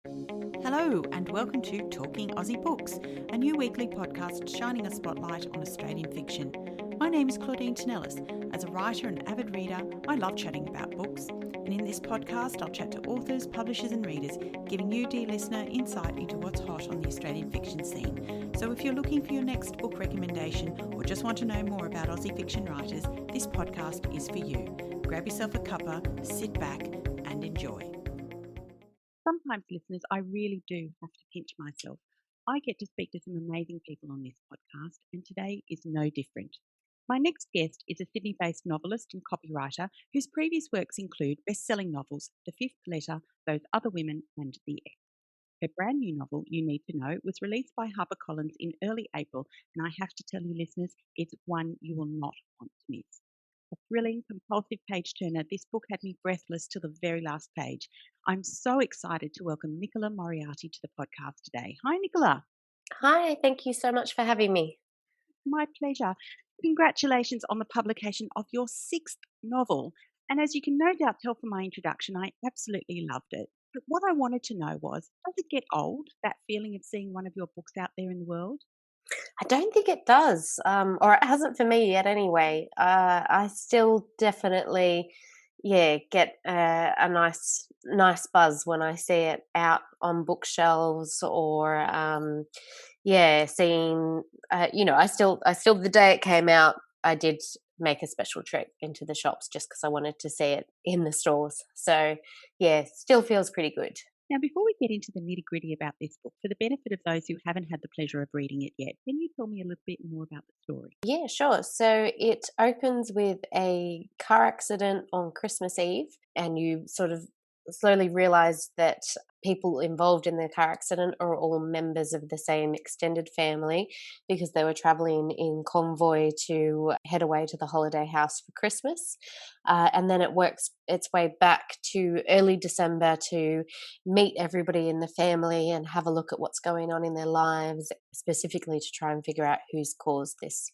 Hello and welcome to Talking Aussie Books, a new weekly podcast shining a spotlight on Australian fiction. My name is Claudine Tinellis. As a writer and avid reader, I love chatting about books. And in this podcast, I'll chat to authors, publishers and readers, giving you, dear listener, insight into what's hot on the Australian fiction scene. So if you're looking for your next book recommendation or just want to know more about Aussie fiction writers, this podcast is for you. Grab yourself a cuppa, sit back and enjoy. Sometimes, listeners, I really do have to pinch myself. I get to speak to some amazing people on this podcast, and today is no different. My next guest is a Sydney-based novelist and copywriter whose previous works include best-selling novels The Fifth Letter, Those Other Women, and The X. Her brand new novel, You Need to Know, was released by HarperCollins in early April, and I have to tell you, listeners, it's one you will not want to miss. A thrilling, compulsive page-turner, this book had me breathless till the very last page. I'm so excited to welcome Nicola Moriarty to the podcast today. Hi, Nicola. Hi, thank you so much for having me. My pleasure. Congratulations on the publication of your sixth novel. And as you can no doubt tell from my introduction, I absolutely loved it. But what I wanted to know was, does it get old, that feeling of seeing one of your books out there in the world? I don't think it does, or it hasn't for me yet anyway. I still definitely, get a nice buzz when I see it out on bookshelves or, seeing, I still, the day it came out, I did make a special trip into the shops just because I wanted to see it in the stores. So, still feels pretty good. Now, before we get into the nitty-gritty about this book, for the benefit of those who haven't had the pleasure of reading it yet, can you tell me a little bit more about the story? Yeah, sure. So it opens with a car accident on Christmas Eve, and you sort of slowly realize that people involved in the car accident are all members of the same extended family because they were traveling in convoy to head away to the holiday house for Christmas. And then it works its way back to early December to meet everybody in the family and have a look at what's going on in their lives, specifically to try and figure out who's caused this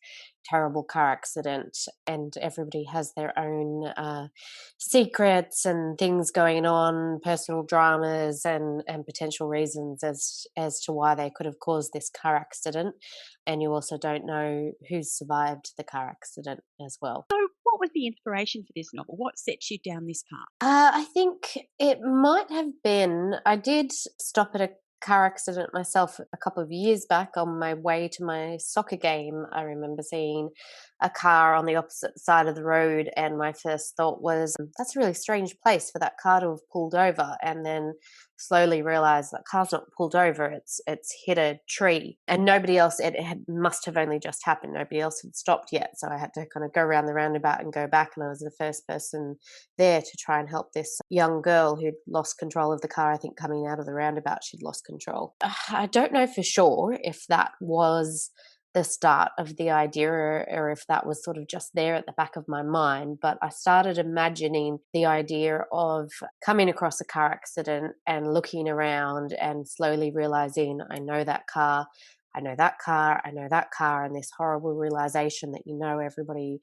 terrible car accident. And everybody has their own secrets and things going on, personal dramas and potential reasons as to why they could have caused this car accident. And you also don't know who's survived the car accident as well. So, what was the inspiration for this novel? What sets you down this path? I think it might have been. I did stop at a car accident myself a couple of years back on my way to my soccer game. I remember seeing a car on the opposite side of the road, and my first thought was, that's a really strange place for that car to have pulled over. And then slowly realized that car's not pulled over, it's hit a tree, and nobody else, must have only just happened, nobody else had stopped yet, so I had to kind of go around the roundabout and go back, and I was the first person there to try and help this young girl who'd lost control of the car. I think coming out of the roundabout she'd lost control. I don't know for sure if that was the start of the idea, or if that was sort of just there at the back of my mind. But I started imagining the idea of coming across a car accident and looking around and slowly realizing, I know that car, I know that car, I know that car, and this horrible realization that you know everybody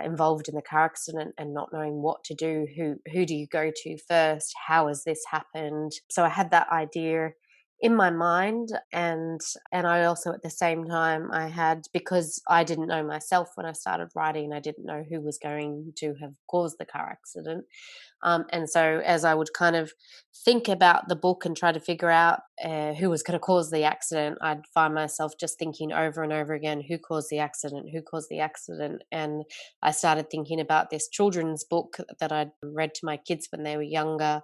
involved in the car accident and not knowing what to do. Who do you go to first? How has this happened? So I had that idea in my mind, and I also at the same time I had, because I didn't know myself when I started writing, I didn't know who was going to have caused the car accident. And so as I would kind of think about the book and try to figure out who was going to cause the accident, I'd find myself just thinking over and over again, who caused the accident, who caused the accident. And I started thinking about this children's book that I'd read to my kids when they were younger,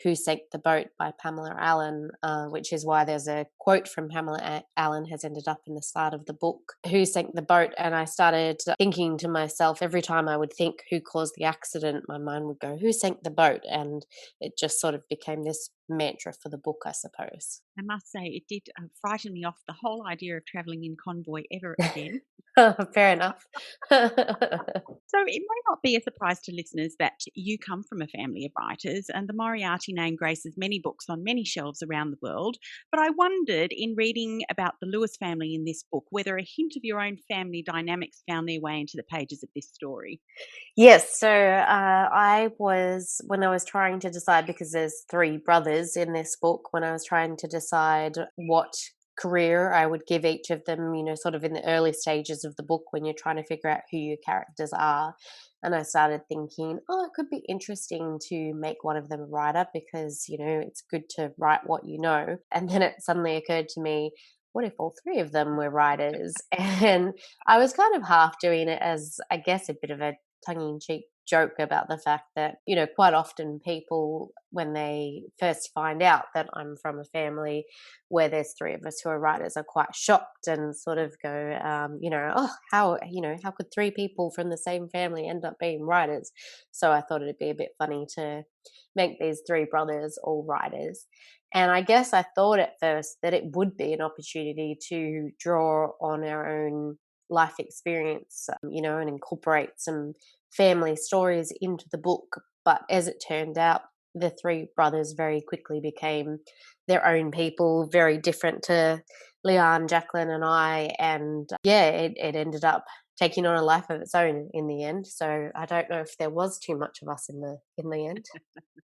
Who Sank the Boat by Pamela Allen, which is why there's a quote from Pamela Allen has ended up in the start of the book, Who Sank the Boat. And I started thinking to myself, every time I would think who caused the accident, my mind would go, who sank the boat? And it just sort of became this mantra for the book, I suppose. I must say, it did frighten me off the whole idea of travelling in convoy ever again. Fair enough. So it may not be a surprise to listeners that you come from a family of writers, and the Moriarty name graces many books on many shelves around the world. But I wondered, in reading about the Lewis family in this book, whether a hint of your own family dynamics found their way into the pages of this story. Yes, so when I was trying to decide, because there's three brothers brothers in this book when I was trying to decide what career I would give each of them, sort of in the early stages of the book when you're trying to figure out who your characters are. And I started thinking, oh, it could be interesting to make one of them a writer because, it's good to write what you know. And then it suddenly occurred to me, what if all three of them were writers? And I was kind of half doing it as, I guess, a bit of a tongue-in-cheek joke about the fact that, quite often people, when they first find out that I'm from a family where there's three of us who are writers, are quite shocked and sort of go, oh, how could three people from the same family end up being writers? So I thought it'd be a bit funny to make these three brothers all writers. And I guess I thought at first that it would be an opportunity to draw on our own life experience, and incorporate some family stories into the book. But as it turned out, the three brothers very quickly became their own people, very different to Leanne, Jacqueline, and I. And it ended up taking on a life of its own in the end. So I don't know if there was too much of us in the end.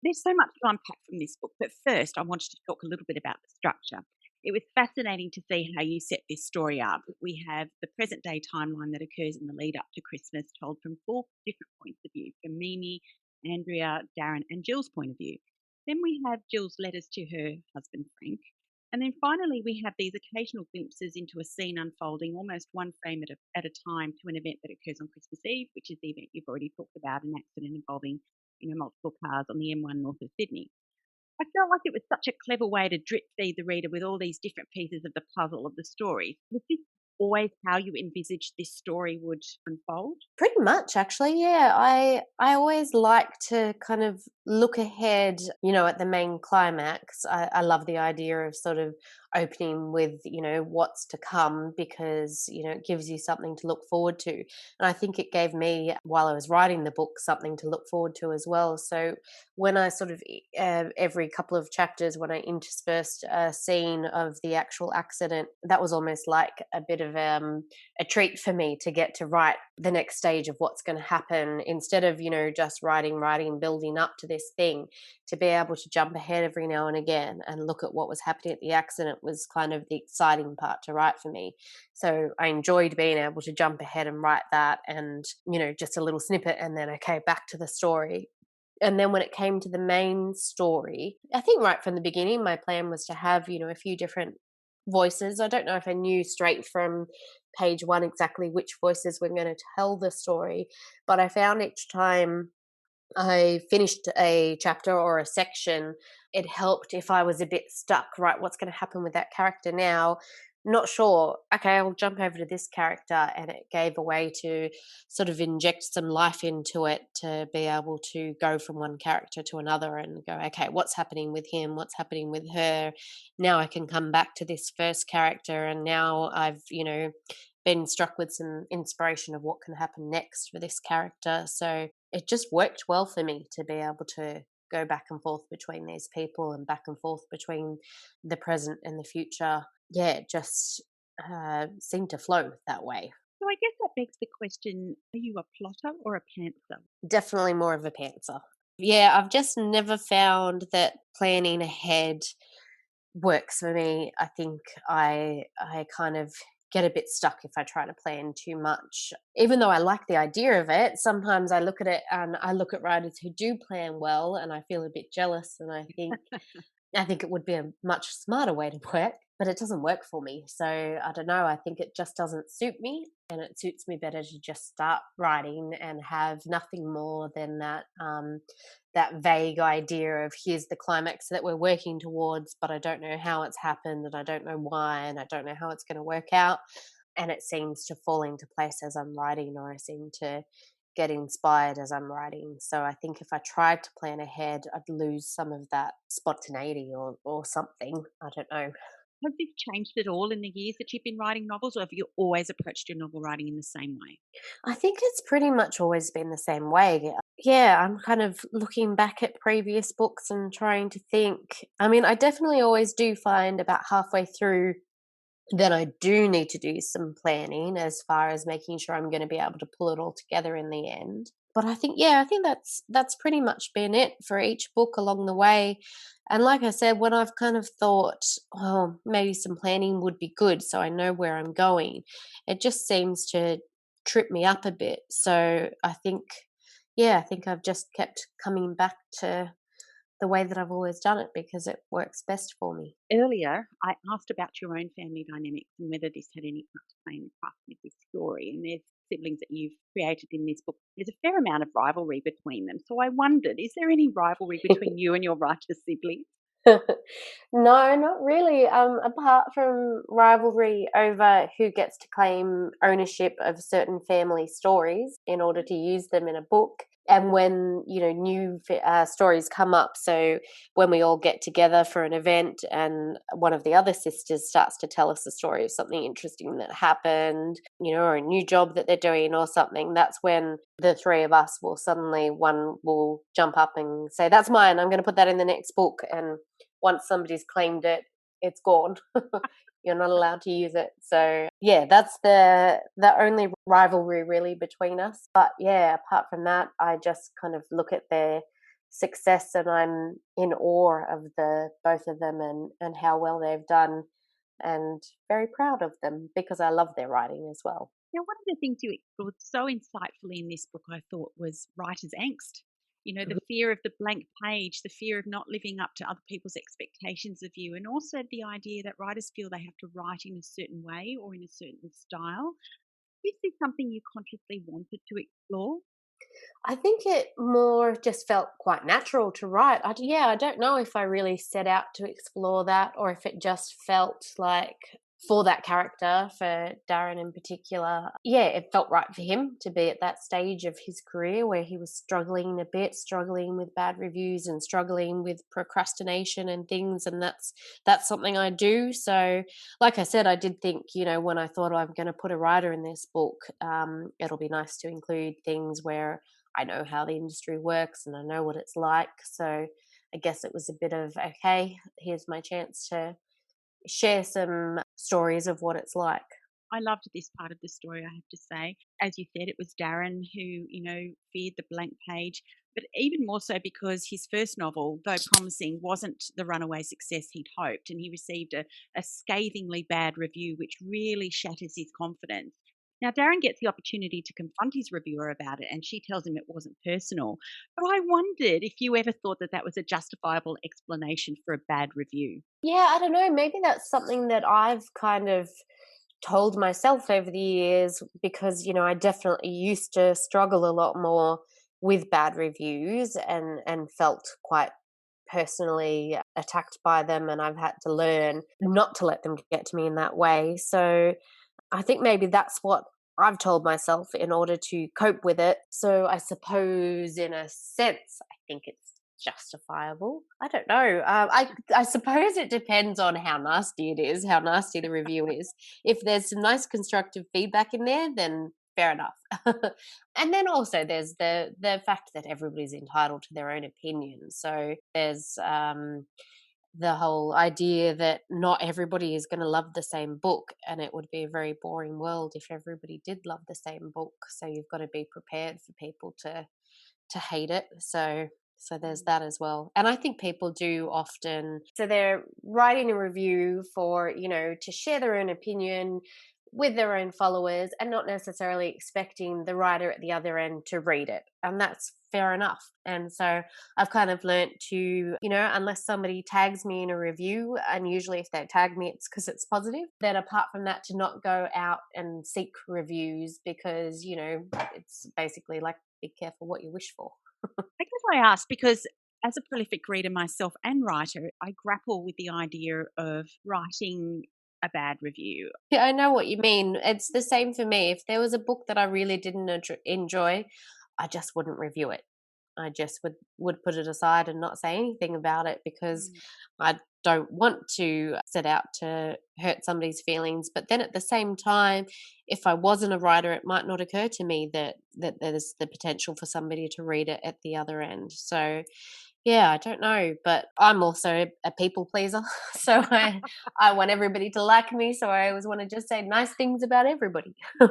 There's so much to unpack from this book, but first I wanted to talk a little bit about the structure. It was fascinating to see how you set this story up. We have the present day timeline that occurs in the lead up to Christmas, told from four different points of view, from Mimi, Andrea, Darren, and Jill's point of view. Then we have Jill's letters to her husband, Frank. And then finally, we have these occasional glimpses into a scene unfolding almost one frame at a time to an event that occurs on Christmas Eve, which is the event you've already talked about, an accident involving multiple cars on the M1 north of Sydney. I felt like it was such a clever way to drip feed the reader with all these different pieces of the puzzle of the story. Was this always how you envisaged this story would unfold? Pretty much, actually, yeah. I always like to kind of look ahead, at the main climax. I love the idea of sort of opening with, what's to come because, it gives you something to look forward to. And I think it gave me, while I was writing the book, something to look forward to as well. So when I sort of, every couple of chapters, when I interspersed a scene of the actual accident, that was almost like a bit of a treat for me to get to write the next stage of what's going to happen instead of, just writing, building up to this thing. To be able to jump ahead every now and again and look at what was happening at the accident was kind of the exciting part to write for me. So I enjoyed being able to jump ahead and write that and, just a little snippet and then, okay, back to the story. And then when it came to the main story, I think right from the beginning, my plan was to have, a few different voices. I don't know if I knew straight from page one exactly which voices were going to tell the story, but I found each time I finished a chapter or a section, it helped if I was a bit stuck, right? What's going to happen with that character now? Not sure. Okay, I'll jump over to this character. And it gave a way to sort of inject some life into it to be able to go from one character to another and go, okay, what's happening with him? What's happening with her? Now I can come back to this first character. And now I've, been struck with some inspiration of what can happen next for this character. So it just worked well for me to be able to go back and forth between these people and back and forth between the present and the future. Yeah, it just seemed to flow that way. So I guess that begs the question, are you a plotter or a pantser? Definitely more of a pantser. Yeah, I've just never found that planning ahead works for me. I think I kind of get a bit stuck if I try to plan too much. Even though I like the idea of it, sometimes I look at it and I look at writers who do plan well and I feel a bit jealous and I think it would be a much smarter way to work, but it doesn't work for me. So I don't know. I think it just doesn't suit me, and it suits me better to just start writing and have nothing more than that vague idea of here's the climax that we're working towards, but I don't know how it's happened, and I don't know why, and I don't know how it's going to work out. And it seems to fall into place as I'm writing, or I seem to get inspired as I'm writing. So I think if I tried to plan ahead, I'd lose some of that spontaneity or something. I don't know. Has this changed at all in the years that you've been writing novels, or have you always approached your novel writing in the same way? I think it's pretty much always been the same way. Yeah, I'm kind of looking back at previous books and trying to think. I mean, I definitely always do find about halfway through that I do need to do some planning as far as making sure I'm going to be able to pull it all together in the end. But I think that's pretty much been it for each book along the way. And like I said, when I've kind of thought, oh, maybe some planning would be good so I know where I'm going, it just seems to trip me up a bit. So I think I've just kept coming back to the way that I've always done it because it works best for me. Earlier, I asked about your own family dynamics and whether this had any part to play in the crafting of this story. And there's siblings that you've created in this book. There's a fair amount of rivalry between them. So I wondered, is there any rivalry between you and your writer siblings? No, not really. Apart from rivalry over who gets to claim ownership of certain family stories in order to use them in a book, and when new stories come up. So when we all get together for an event, and one of the other sisters starts to tell us a story of something interesting that happened, or a new job that they're doing or something, that's when the three of us will suddenly one will jump up and say, "That's mine. I'm going to put that in the next book." And once somebody's claimed it, it's gone. You're not allowed to use it. So yeah, that's the only rivalry really between us. But yeah, apart from that, I just kind of look at their success and I'm in awe of the both of them and how well they've done, and very proud of them because I love their writing as well. Now, one of the things you explored so insightfully in this book, I thought, was writer's angst. The fear of the blank page, the fear of not living up to other people's expectations of you, and also the idea that writers feel they have to write in a certain way or in a certain style. Is this something you consciously wanted to explore? I think it more just felt quite natural to write. I don't know if I really set out to explore that or if it just felt like for that character, for Darren in particular, yeah, it felt right for him to be at that stage of his career where he was struggling a bit, struggling with bad reviews and struggling with procrastination and things. And that's something I do. So, like I said, I did think, when I thought, I'm going to put a writer in this book, it'll be nice to include things where I know how the industry works and I know what it's like. So I guess it was a bit of, okay, here's my chance to share some stories of what it's like. I loved this part of the story, I have to say. As you said, it was Darren who, feared the blank page, but even more so because his first novel, though promising, wasn't the runaway success he'd hoped, and he received a scathingly bad review, which really shatters his confidence. Now, Darren gets the opportunity to confront his reviewer about it, and she tells him it wasn't personal. But I wondered if you ever thought that that was a justifiable explanation for a bad review. Yeah, I don't know. Maybe that's something that I've kind of told myself over the years because, I definitely used to struggle a lot more with bad reviews and felt quite personally attacked by them, and I've had to learn not to let them get to me in that way. So I think maybe that's what I've told myself in order to cope with it. So I suppose, in a sense, I think it's justifiable. I don't know. I suppose it depends on how nasty it is, how nasty the review is. If there's some nice constructive feedback in there, then fair enough. And then also there's the fact that everybody's entitled to their own opinion. So there's the whole idea that not everybody is going to love the same book, and it would be a very boring world if everybody did love the same book. So you've got to be prepared for people to hate it. So there's that as well. And I think people do often, so they're writing a review for, to share their own opinion with their own followers and not necessarily expecting the writer at the other end to read it. And that's fair enough. And so I've kind of learnt to, unless somebody tags me in a review, and usually if they tag me, it's because it's positive, then apart from that, to not go out and seek reviews because, it's basically like, be careful what you wish for. I guess I ask because as a prolific reader myself and writer, I grapple with the idea of writing a bad review. Yeah, I know what you mean. It's the same for me. If there was a book that I really didn't enjoy, I just wouldn't review it. I just would put it aside and not say anything about it because I don't want to set out to hurt somebody's feelings. But then at the same time, if I wasn't a writer, it might not occur to me that there's the potential for somebody to read it at the other end. So yeah, I don't know, but I'm also a people pleaser. So I want everybody to like me. So I always want to just say nice things about everybody. Oh,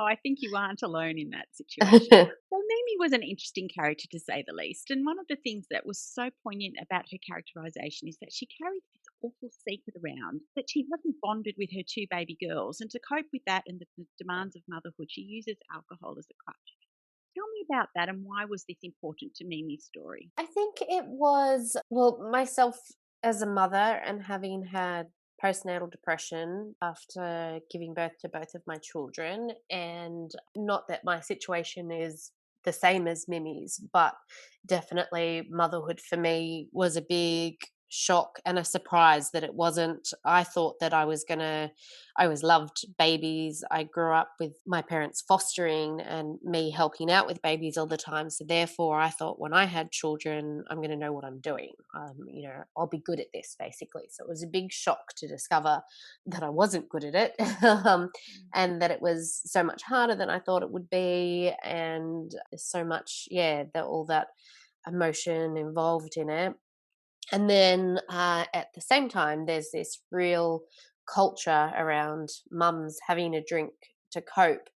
I think you aren't alone in that situation. So Mimi was an interesting character to say the least, and one of the things that was so poignant about her characterisation is that she carries this awful secret around that she hasn't bonded with her two baby girls, and to cope with that and the demands of motherhood, she uses alcohol as a crutch. Tell me about that, and why was this important to Mimi's story? I think it was, well, myself as a mother and having had postnatal depression after giving birth to both of my children, and not that my situation is the same as Mimi's, but definitely motherhood for me was a big shock and a surprise that it wasn't. I thought that I was loved babies. I grew up with my parents fostering and me helping out with babies all the time. So therefore, I thought when I had children, I'm going to know what I'm doing. I'll be good at this basically. So it was a big shock to discover that I wasn't good at it, and that it was so much harder than I thought it would be, and so much, yeah, all that emotion involved in it. And then at the same time, there's this real culture around mums having a drink to cope.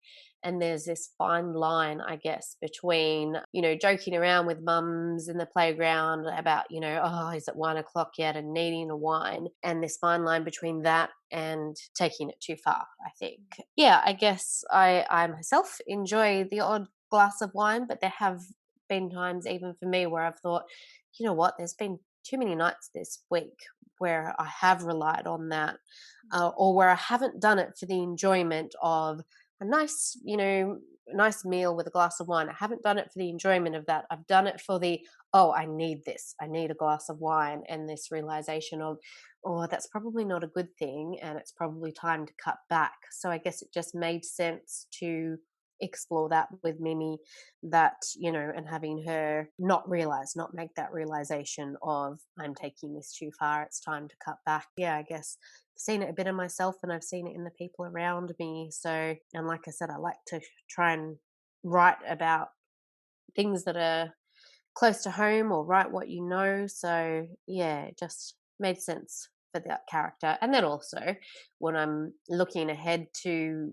And there's this fine line, I guess, between, joking around with mums in the playground about, oh, is it 1 o'clock yet, and needing a wine. And this fine line between that and taking it too far, I think. Yeah, I guess I myself enjoy the odd glass of wine, but there have been times, even for me, where I've thought, you know what, there's been too many nights this week where I have relied on that, or where I haven't done it for the enjoyment of a nice meal with a glass of wine. I haven't done it for the enjoyment of that. I've done it for oh, I need this. I need a glass of wine, and this realization of, oh, that's probably not a good thing, and it's probably time to cut back. So I guess it just made sense to explore that with Mimi, that, and having her not make that realization of, I'm taking this too far, it's time to cut back. Yeah, I guess I've seen it a bit in myself, and I've seen it in the people around me. So, and like I said, I like to try and write about things that are close to home, or write what you know. So yeah, it just made sense for that character. And then also when I'm looking ahead to,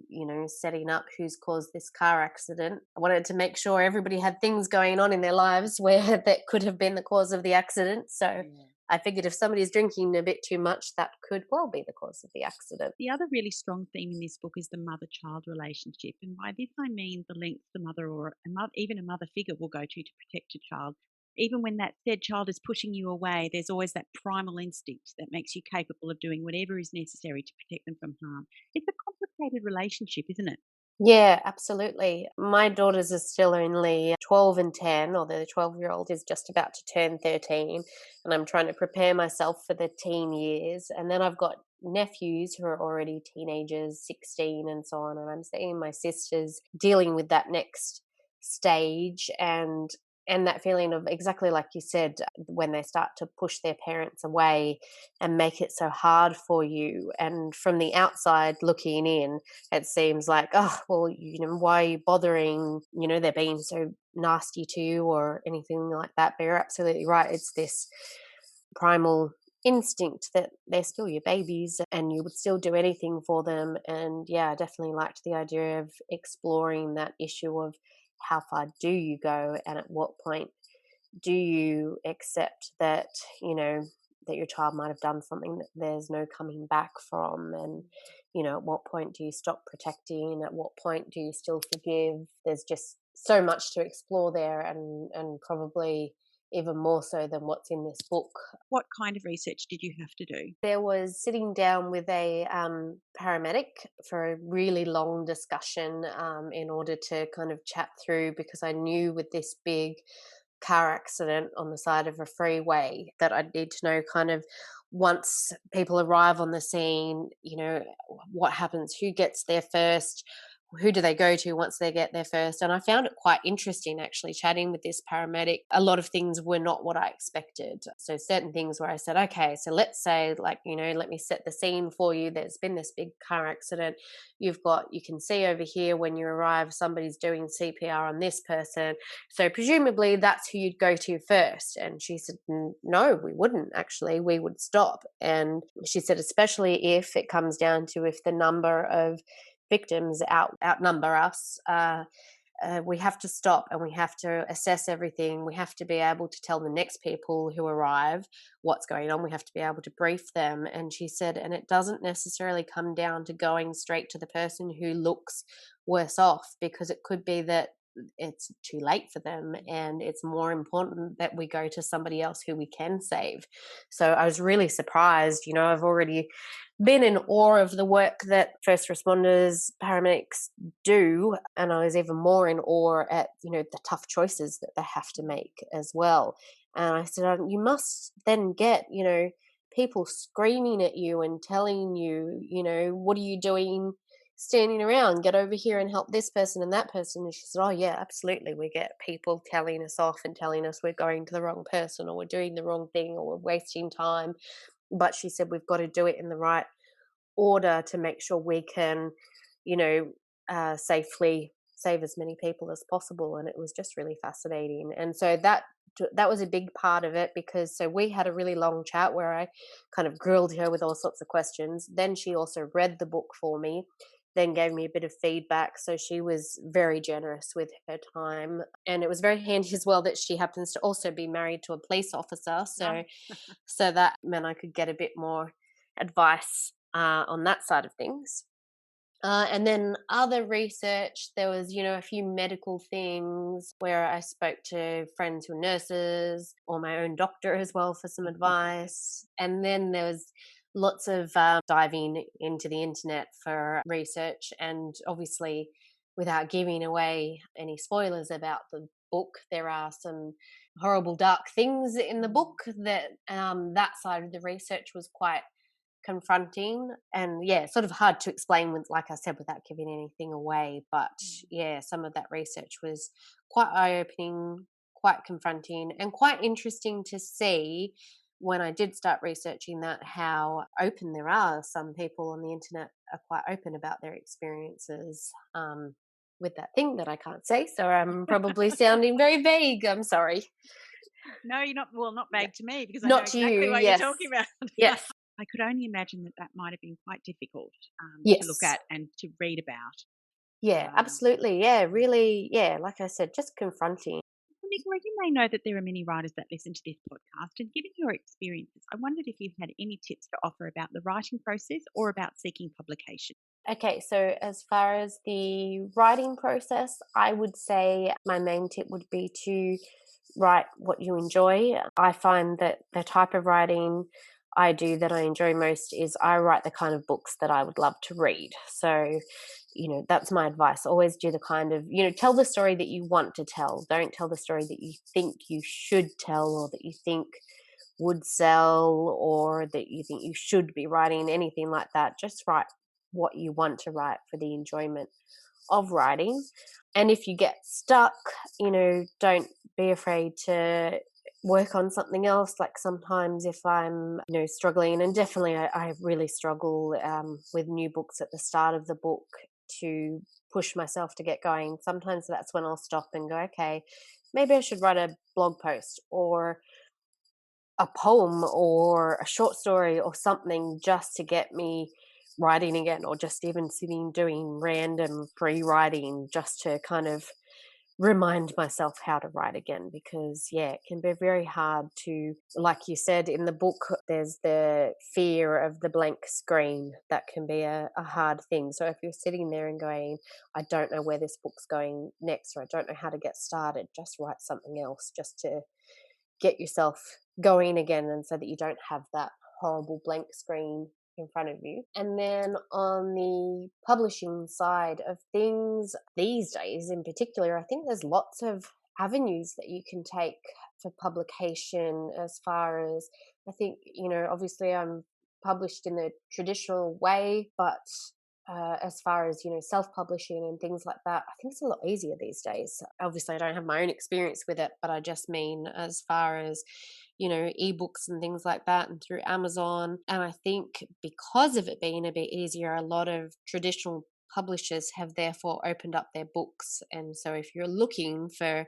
setting up who's caused this car accident, I wanted to make sure everybody had things going on in their lives where that could have been the cause of the accident. So Yeah. I figured if somebody's drinking a bit too much, that could well be the cause of the accident. The other really strong theme in this book is the mother child relationship. And by this, I mean the lengths the mother or even a mother figure will go to protect a child. Even when that said child is pushing you away, there's always that primal instinct that makes you capable of doing whatever is necessary to protect them from harm. It's a complicated relationship, isn't it? Yeah, absolutely. My daughters are still only 12 and 10, although the 12-year-old is just about to turn 13. And I'm trying to prepare myself for the teen years. And then I've got nephews who are already teenagers, 16 and so on. And I'm seeing my sisters dealing with that next stage, and that feeling of, exactly like you said, when they start to push their parents away and make it so hard for you. And from the outside looking in, it seems like, oh, well, why are you bothering? They're being so nasty to you or anything like that. But you're absolutely right. It's this primal instinct that they're still your babies and you would still do anything for them. And yeah, I definitely liked the idea of exploring that issue of how far do you go, and at what point do you accept that, that your child might have done something that there's no coming back from. And at what point do you stop protecting, at what point do you still forgive? There's just so much to explore there, and probably even more so than what's in this book. What kind of research did you have to do? There was sitting down with a paramedic for a really long discussion, in order to kind of chat through, because I knew with this big car accident on the side of a freeway that I'd need to know, kind of, once people arrive on the scene, what happens, who gets there first, who do they go to once they get there first. And I found it quite interesting, actually, chatting with this paramedic. A lot of things were not what I expected. So certain things where I said, okay, so let's say, like, let me set the scene for you. There's been this big car accident. You can see over here when you arrive, somebody's doing CPR on this person. So presumably that's who you'd go to first. And she said, no, we wouldn't actually. We would stop. And she said, especially if it comes down to, if the number of victims outnumber us, we have to stop and we have to assess everything. We have to be able to tell the next people who arrive what's going on. We have to be able to brief them. And she said, and it doesn't necessarily come down to going straight to the person who looks worse off, because it could be that it's too late for them and it's more important that we go to somebody else who we can save. So I was really surprised. I've already been in awe of the work that first responders, paramedics do, and I was even more in awe at the tough choices that they have to make as well. And I said, you must then get people screaming at you and telling you, what are you doing standing around? Get over here and help this person and that person. And she said, oh yeah, absolutely, we get people telling us off and telling us we're going to the wrong person, or we're doing the wrong thing, or we're wasting time. But she said we've got to do it in the right order to make sure we can, safely save as many people as possible. And it was just really fascinating. And so that was a big part of it, because so we had a really long chat where I kind of grilled her with all sorts of questions. Then she also read the book for me, then gave me a bit of feedback. So she was very generous with her time. And it was very handy as well that she happens to also be married to a police officer. So that meant I could get a bit more advice on that side of things. And then other research, there was, a few medical things where I spoke to friends who are nurses, or my own doctor as well for some advice. And then there was lots of diving into the internet for research. And obviously, without giving away any spoilers about the book, there are some horrible, dark things in the book that that side of the research was quite confronting and sort of hard to explain, with, like I said, without giving anything away. But some of that research was quite eye-opening, quite confronting, and quite interesting to see when I did start researching that, how open there are. Some people on the internet are quite open about their experiences with that thing that I can't say, so I'm probably sounding very vague. I'm sorry. No, you're not. Well, not vague to me, because I know Not to exactly you, what yes. you're talking about. Yes. I could only imagine that might have been quite difficult Yes. to look at and to read about. Yeah, absolutely. Yeah, really. Yeah, like I said, just confronting. Well, Nicola, you may know that there are many writers that listen to this podcast, and given your experiences, I wondered if you had any tips to offer about the writing process or about seeking publication. Okay, so as far as the writing process, I would say my main tip would be to write what you enjoy. I find that the type of writing I do that I enjoy most is I write the kind of books that I would love to read. So, that's my advice. Always do the kind of, tell the story that you want to tell. Don't tell the story that you think you should tell, or that you think would sell, or that you think you should be writing, anything like that. Just write what you want to write for the enjoyment of writing. And if you get stuck, don't be afraid to work on something else. Like sometimes if I'm struggling, and definitely I really struggle with new books at the start of the book to push myself to get going, sometimes that's when I'll stop and go, okay, maybe I should write a blog post or a poem or a short story or something, just to get me writing again, or just even sitting doing random free writing just to kind of remind myself how to write again. Because it can be very hard to, like you said in the book, there's the fear of the blank screen. That can be a hard thing. So if you're sitting there and going, I don't know where this book's going next, or I don't know how to get started, just write something else just to get yourself going again, and so that you don't have that horrible blank screen in front of you. And then on the publishing side of things, these days in particular, I think there's lots of avenues that you can take for publication. As far as, I think, obviously I'm published in the traditional way, but as far as self-publishing and things like that, I think it's a lot easier these days. Obviously I don't have my own experience with it, but I just mean as far as ebooks and things like that, and through Amazon. And I think because of it being a bit easier, a lot of traditional publishers have therefore opened up their books. And so if you're looking for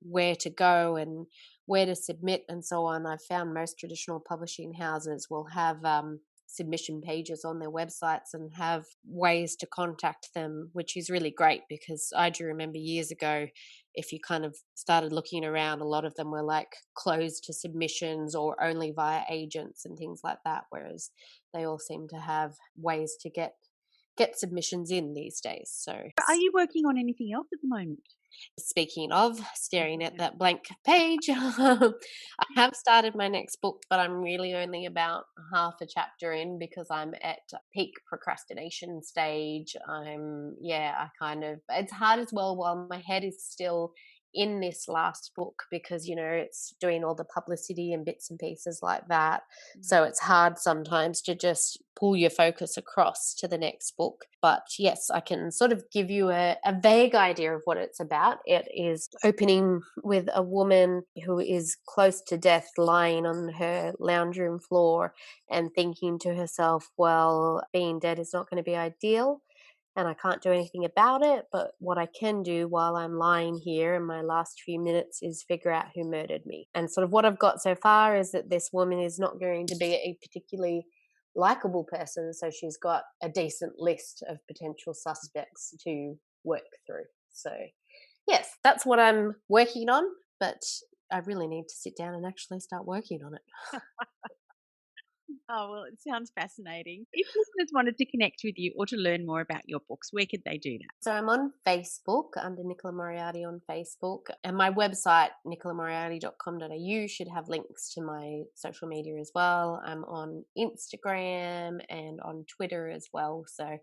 where to go and where to submit and so on, I've found most traditional publishing houses will have submission pages on their websites and have ways to contact them, which is really great, because I do remember years ago, if you kind of started looking around, a lot of them were like closed to submissions or only via agents and things like that, whereas they all seem to have ways to get submissions in these days. So Are you working on anything else at the moment? speaking of staring at that blank page, I have started my next book, but I'm really only about half a chapter in because I'm at peak procrastination stage. It's hard as well while my head is still in this last book, because it's doing all the publicity and bits and pieces like that. So it's hard sometimes to just pull your focus across to the next book. But yes, I can sort of give you a vague idea of what it's about. It is opening with a woman who is close to death, lying on her lounge room floor and thinking to herself, well, being dead is not going to be ideal, and I can't do anything about it, but what I can do while I'm lying here in my last few minutes is figure out who murdered me. And sort of what I've got so far is that this woman is not going to be a particularly likable person, so she's got a decent list of potential suspects to work through. So yes, that's what I'm working on, but I really need to sit down and actually start working on it. Oh, well, it sounds fascinating. If listeners wanted to connect with you or to learn more about your books, where could they do that? So I'm on Facebook under Nicola Moriarty on Facebook, and my website, nicolamoriarty.com.au, should have links to my social media as well. I'm on Instagram and on Twitter as well. So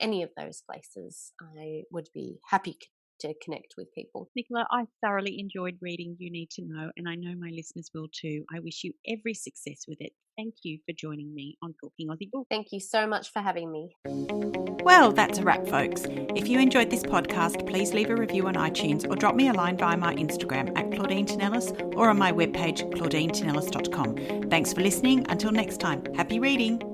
any of those places, I would be happy to connect with people. Nicola, I thoroughly enjoyed reading You Need to Know, and I know my listeners will too. I wish you every success with it. Thank you for joining me on Talking Aussie Books. Thank you so much for having me. Well, that's a wrap, folks. If you enjoyed this podcast, please leave a review on iTunes or drop me a line via my Instagram at Claudine Tinellis or on my webpage, claudineteinellis.com. Thanks for listening. Until next time, happy reading.